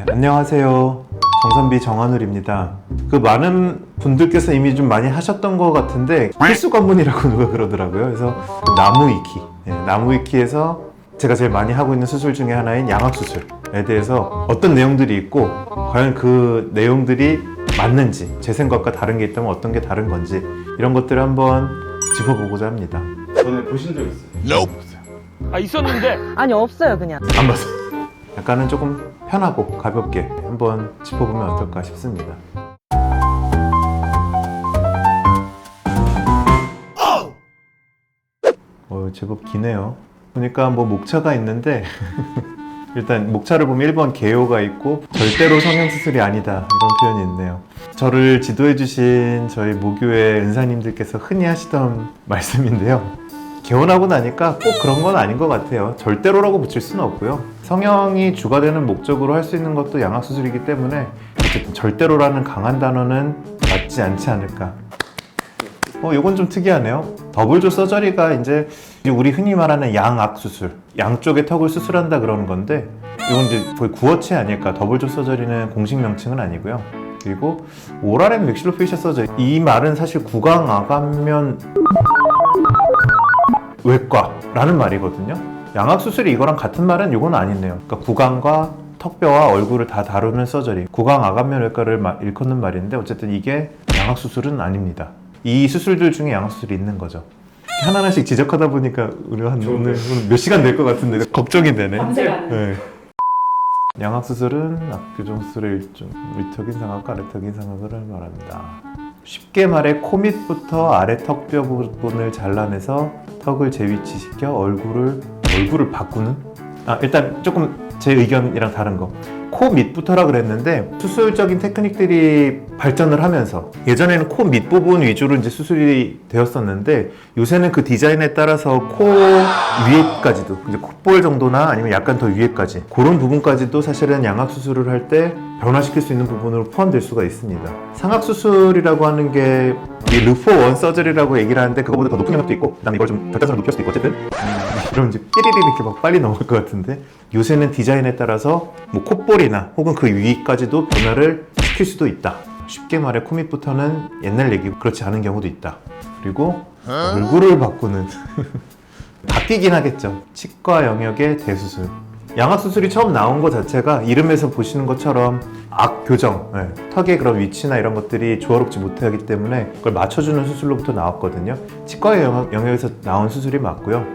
안녕하세요. 정선비 정한울입니다. 많은 분들께서 이미 좀 많이 하셨던 것 같은데 필수 관문이라고 누가 그러더라고요. 그래서 나무위키, 나무위키에서 제가 제일 많이 하고 있는 수술 중에 하나인 양악수술에 대해서 어떤 내용들이 있고 과연 그 내용들이 맞는지, 제 생각과 다른 게 있다면 어떤 게 다른 건지 이런 것들을 한번 짚어보고자 합니다. 전에 보신 적 있어요? 있었는데 아니 없어요 그냥. 안 봤어요. 약간은 조금 편하고 가볍게 한번 짚어보면 어떨까 싶습니다. 제법 기네요. 보니까 목차가 있는데 일단 목차를 보면 1번 개요가 있고 절대로 성형수술이 아니다 이런 표현이 있네요. 저를 지도해 주신 저희 모교의 은사님들께서 흔히 하시던 말씀인데요. 개원하고 나니까 꼭 그런 건 아닌 것 같아요. 절대로라고 붙일 수는 없고요. 성형이 주가 되는 목적으로 할 수 있는 것도 양악수술이기 때문에 어쨌든 절대로라는 강한 단어는 맞지 않지 않을까. 이건 좀 특이하네요. 더블조 서저리가 이제 우리 흔히 말하는 양악수술, 양쪽의 턱을 수술한다 그러는 건데 이건 이제 거의 구어체 아닐까. 더블조 서저리는 공식 명칭은 아니고요. 그리고 오랄 앤 맥실로페이셜 서저리, 이 말은 사실 구강암면 외과라는 말이거든요. 양악수술이 이거랑 같은 말은 이건 아니네요. 그러니까 구강과 턱뼈와 얼굴을 다 다루는 서저리, 구강아간면 외과를 일컫는 말인데 어쨌든 이게 양악수술은 아닙니다. 이 수술들 중에 양악수술이 있는 거죠. 하나하나씩 지적하다 보니까 우리가 오늘 몇 시간 될 것 같은데 걱정이 되네. 네. 양악수술은 압교정수술의 일종, 위턱인 상악과 아래턱인 상악을 말합니다. 쉽게 말해 코 밑부터 아래 턱뼈 부분을 잘라내서 턱을 재위치시켜 얼굴을 바꾸는? 일단 조금 제 의견이랑 다른 거. 코 밑부터라 그랬는데 수술적인 테크닉들이 발전을 하면서 예전에는 코 밑부분 위주로 이제 수술이 되었었는데 요새는 그 디자인에 따라서 코 위에까지도 이제 콧볼 정도나 아니면 약간 더 위에까지 그런 부분까지도 사실은 양악 수술을 할 때 변화시킬 수 있는 부분으로 포함될 수가 있습니다. 상악 수술이라고 하는 게 르포 원 서저리라고 얘기를 하는데 그거보다 더 높은 영역도 있고 그다음에 이걸 좀 결단성을 높일 수도 있고 어쨌든 이런 이제 삐리리 이렇게 막 빨리 넘어갈 것 같은데 요새는 디자인에 따라서 콧볼이나 혹은 그 위까지도 변화를 시킬 수도 있다. 쉽게 말해 코 밑부터는 옛날 얘기고 그렇지 않은 경우도 있다. 그리고 얼굴을 바꾸는 바뀌긴 하겠죠. 치과 영역의 대수술. 양악수술이 처음 나온 것 자체가 이름에서 보시는 것처럼 악교정, 턱의 그런 위치나 이런 것들이 조화롭지 못하기 때문에 그걸 맞춰주는 수술로부터 나왔거든요. 치과 영역에서 나온 수술이 맞고요.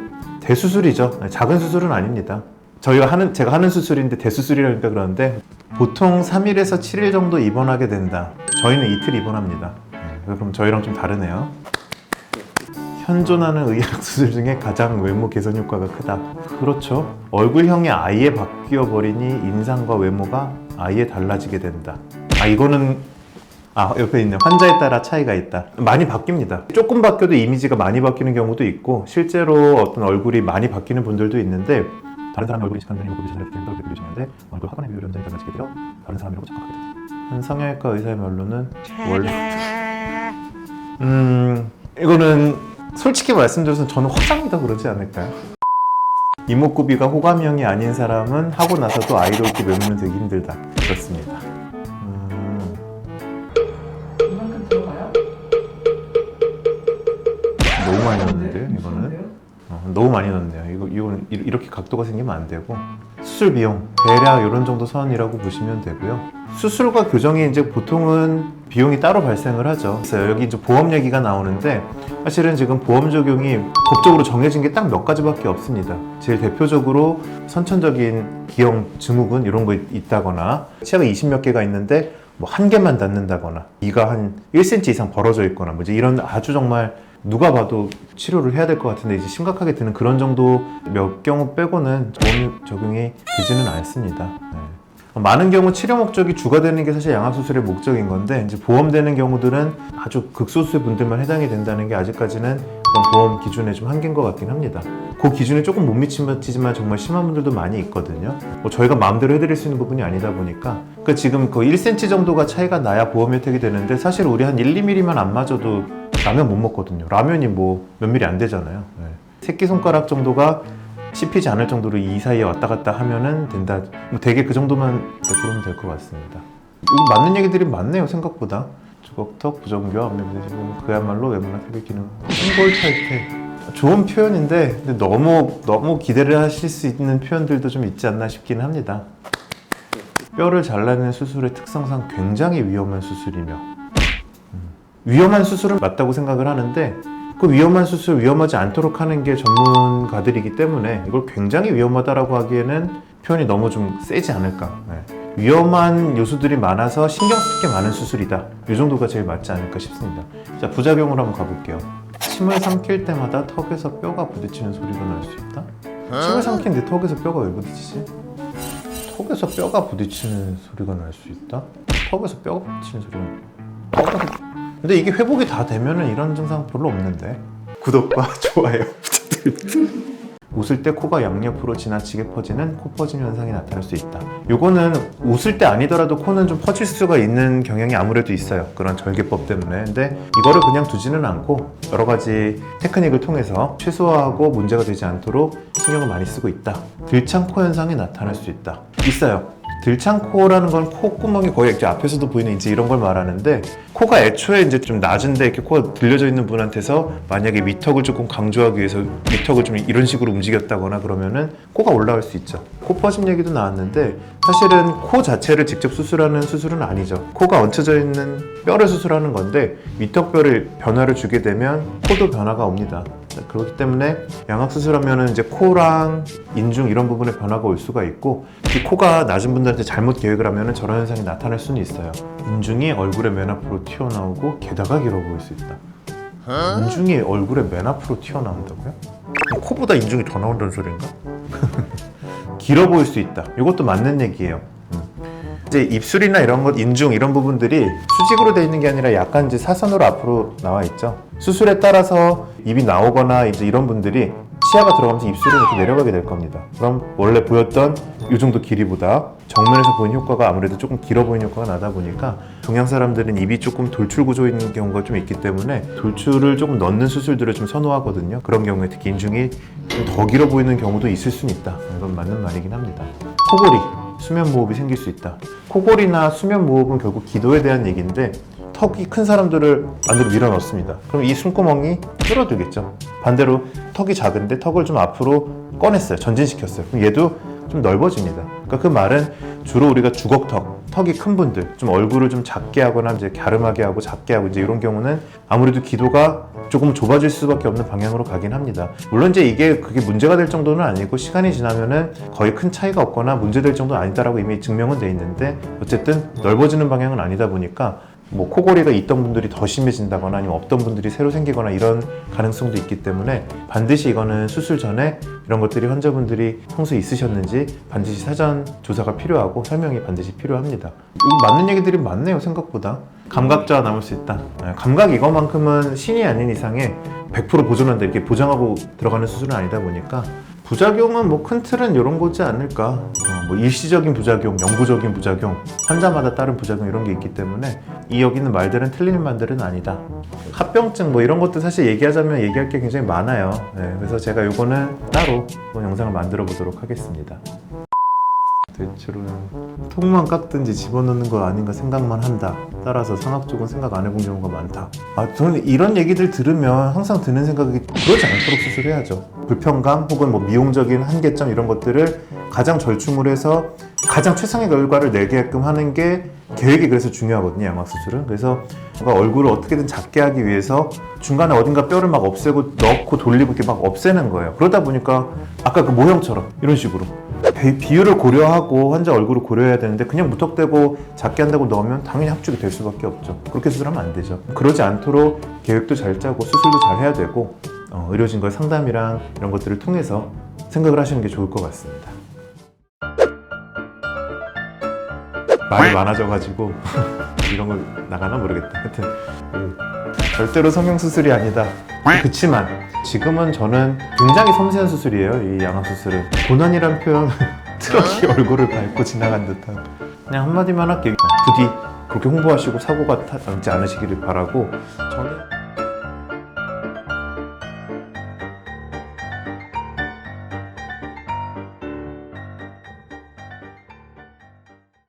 대수술이죠. 작은 수술은 아닙니다. 제가 하는 수술인데 대수술이라니까 그러는데 보통 3일에서 7일 정도 입원하게 된다. 저희는 이틀 입원합니다. 그럼 저희랑 좀 다르네요. 현존하는 의학 수술 중에 가장 외모 개선 효과가 크다. 그렇죠. 얼굴형이 아예 바뀌어 버리니 인상과 외모가 아예 달라지게 된다. 이거는 옆에 있는 환자에 따라 차이가 있다. 많이 바뀝니다. 조금 바뀌어도 이미지가 많이 바뀌는 경우도 있고 실제로 어떤 얼굴이 많이 바뀌는 분들도 있는데 다른 사람의 얼굴이 직관되는 모습이 비슷하게 된다고 느껴지는데 얼굴 하관의 비율이 현장에 달라지게 되어 다른 사람이라고 착각하게 된다. 한 성형외과 의사의 말로는 원래 이거는 솔직히 말씀드려서 저는 화장이다 그러지 않을까요? 이목구비가 호감형이 아닌 사람은 하고 나서도 아이돌급 외모는 되게 힘들다. 그렇습니다. 이만큼 들어가요? 너무 많이 넣었는데요, 이거는? 너무 많이 넣었네요. 이거는 이렇게 각도가 생기면 안 되고 수술 비용 대략 이런 정도 선이라고 보시면 되고요. 수술과 교정이 이제 보통은 비용이 따로 발생을 하죠. 그래서 여기 이제 보험 얘기가 나오는데 사실은 지금 보험 적용이 법적으로 정해진 게 딱 몇 가지밖에 없습니다. 제일 대표적으로 선천적인 기형 증후군 이런 거 있다거나 치아가 20몇 개가 있는데 한 개만 닿는다거나 이가 한 1cm 이상 벌어져 있거나 이제 이런 아주 정말 누가 봐도 치료를 해야 될 것 같은데 이제 심각하게 드는 그런 정도 몇 경우 빼고는 보험 적용이 되지는 않습니다. 많은 경우 치료 목적이 주가 되는 게 사실 양악수술의 목적인 건데 이제 보험되는 경우들은 아주 극소수의 분들만 해당이 된다는 게 아직까지는 그런 보험 기준에 좀 한계인 것 같긴 합니다. 그 기준에 조금 못 미치지만 정말 심한 분들도 많이 있거든요. 저희가 마음대로 해드릴 수 있는 부분이 아니다 보니까 그러니까 지금 거의 1cm 정도가 차이가 나야 보험 혜택이 되는데 사실 우리 한 1, 2mm만 안 맞아도 라면 못 먹거든요. 라면이 몇 밀리 안 되잖아요. 새끼손가락 정도가 씹히지 않을 정도로 이 사이에 왔다 갔다 하면은 된다. 뭐 되게 그 정도만 그러면 될 것 같습니다. 이거 맞는 얘기들이 많네요 생각보다. 주걱턱, 부정교, 안면대시면 그야말로 외모나 턱의 기능. 싱골탈퇴. 좋은 표현인데 근데 너무 기대를 하실 수 있는 표현들도 좀 있지 않나 싶긴 합니다. 뼈를 잘라내는 수술의 특성상 굉장히 위험한 수술이며 위험한 수술은 맞다고 생각을 하는데 그 위험한 수술 위험하지 않도록 하는 게 전문가들이기 때문에 이걸 굉장히 위험하다라고 하기에는 표현이 너무 좀 세지 않을까. 위험한 요소들이 많아서 신경 쓸 게 많은 수술이다. 이 정도가 제일 맞지 않을까 싶습니다. 자, 부작용으로 한번 가볼게요. 침을 삼킬 때마다 턱에서 뼈가 부딪히는 소리가 날 수 있다? 침을 삼키는데 턱에서 뼈가 왜 부딪히지? 턱에서 뼈가 부딪히는 소리가 날 수 있다? 턱에서 뼈가 부딪히는 소리가 근데 이게 회복이 다 되면은 이런 증상 별로 없는데. 구독과 좋아요 부탁드립니다. 웃을 때 코가 양옆으로 지나치게 퍼지는 코 퍼짐 현상이 나타날 수 있다. 요거는 웃을 때 아니더라도 코는 좀 퍼질 수가 있는 경향이 아무래도 있어요. 그런 절개법 때문에. 근데 이거를 그냥 두지는 않고 여러 가지 테크닉을 통해서 최소화하고 문제가 되지 않도록 신경을 많이 쓰고 있다. 들창코 현상이 나타날 수 있다. 있어요. 들창코라는 건 콧구멍이 거의 이제 앞에서도 보이는 이제 이런 걸 말하는데 코가 애초에 이제 좀 낮은데 이렇게 코가 들려져 있는 분한테서 만약에 위턱을 조금 강조하기 위해서 위턱을 좀 이런 식으로 움직였다거나 그러면은 코가 올라올 수 있죠. 코 퍼짐 얘기도 나왔는데 사실은 코 자체를 직접 수술하는 수술은 아니죠. 코가 얹혀져 있는 뼈를 수술하는 건데 위턱뼈를 변화를 주게 되면 코도 변화가 옵니다. 그렇기 때문에 양악 수술하면은 이제 코랑 인중 이런 부분에 변화가 올 수가 있고 이 코가 낮은 분들한테 잘못 계획을 하면은 저런 현상이 나타날 수는 있어요. 인중이 얼굴의 맨 앞으로 튀어나오고 게다가 길어 보일 수 있다. 인중이 얼굴의 맨 앞으로 튀어나온다고요? 코보다 인중이 더 나온다는 소리인가? 길어 보일 수 있다. 이것도 맞는 얘기예요. 이제 입술이나 이런 것, 인중 이런 부분들이 수직으로 되어 있는 게 아니라 약간 이제 사선으로 앞으로 나와 있죠. 수술에 따라서 입이 나오거나 이제 이런 분들이 치아가 들어가면서 입술이 이렇게 내려가게 될 겁니다. 그럼 원래 보였던 이 정도 길이보다 정면에서 보이는 효과가 아무래도 조금 길어 보이는 효과가 나다 보니까 동양 사람들은 입이 조금 돌출 구조에 있는 경우가 좀 있기 때문에 돌출을 조금 넣는 수술들을 좀 선호하거든요. 그런 경우에 특히 인중이 좀 더 길어 보이는 경우도 있을 수는 있다. 이건 맞는 말이긴 합니다. 코골이, 수면 무호흡이 생길 수 있다. 코골이나 수면 무호흡은 결국 기도에 대한 얘기인데 턱이 큰 사람들을 안으로 밀어 넣습니다. 그럼 이 숨구멍이 줄어들겠죠. 반대로 턱이 작은데 턱을 좀 앞으로 꺼냈어요. 전진시켰어요. 그럼 얘도 좀 넓어집니다. 그러니까 그 말은 주로 우리가 주걱턱, 턱이 큰 분들, 좀 얼굴을 좀 작게 하거나 이제 갸름하게 하고 작게 하고 이제 이런 경우는 아무래도 기도가 조금 좁아질 수밖에 없는 방향으로 가긴 합니다. 물론 이제 이게 그게 문제가 될 정도는 아니고 시간이 지나면은 거의 큰 차이가 없거나 문제될 정도는 아니다라고 이미 증명은 돼 있는데 어쨌든 넓어지는 방향은 아니다 보니까 뭐 코골이가 있던 분들이 더 심해진다거나 아니면 없던 분들이 새로 생기거나 이런 가능성도 있기 때문에 반드시 이거는 수술 전에 이런 것들이 환자분들이 평소에 있으셨는지 반드시 사전 조사가 필요하고 설명이 반드시 필요합니다. 이거 맞는 얘기들이 많네요 생각보다. 감각자가 남을 수 있다. 감각 이거만큼은 신이 아닌 이상에 100% 보존한다 이렇게 보장하고 들어가는 수술은 아니다 보니까 부작용은 뭐 큰 틀은 이런 거지 않을까. 뭐 일시적인 부작용, 영구적인 부작용, 환자마다 다른 부작용 이런 게 있기 때문에 이 여기 있는 말들은 틀린 말들은 아니다. 합병증 뭐 이런 것도 사실 얘기하자면 얘기할 게 굉장히 많아요. 그래서 제가 요거는 따로 영상을 만들어 보도록 하겠습니다. 대체로는 턱만 깎든지 집어넣는 거 아닌가 생각만 한다. 따라서 상악 쪽은 생각 안 해본 경우가 많다. 저는 이런 얘기들 들으면 항상 드는 생각이 그러지 않도록 수술해야죠. 불편감 혹은 뭐 미용적인 한계점 이런 것들을 가장 절충을 해서 가장 최상의 결과를 내게끔 하는 게 계획이 그래서 중요하거든요. 양악 수술은. 그래서 뭔가 얼굴을 어떻게든 작게 하기 위해서 중간에 어딘가 뼈를 막 없애고 넣고 돌리고 이렇게 막 없애는 거예요. 그러다 보니까 아까 그 모형처럼 이런 식으로 비율을 고려하고 환자 얼굴을 고려해야 되는데 그냥 무턱대고 작게 한다고 넣으면 당연히 합죽이 될 수밖에 없죠. 그렇게 수술하면 안 되죠. 그러지 않도록 계획도 잘 짜고 수술도 잘 해야 되고 의료진과의 상담이랑 이런 것들을 통해서 생각을 하시는 게 좋을 것 같습니다. 말이 많아져가지고 이런 거 나가나 모르겠다. 하여튼 절대로 성형수술이 아니다. 그치만 지금은 저는 굉장히 섬세한 수술이에요. 이 양악 수술은 고난이란 표현 트럭이 얼굴을 밟고 지나간 듯한 그냥 한마디만 할게요. 부디 그렇게 홍보하시고 사고가 나지 않으시기를 바라고 저는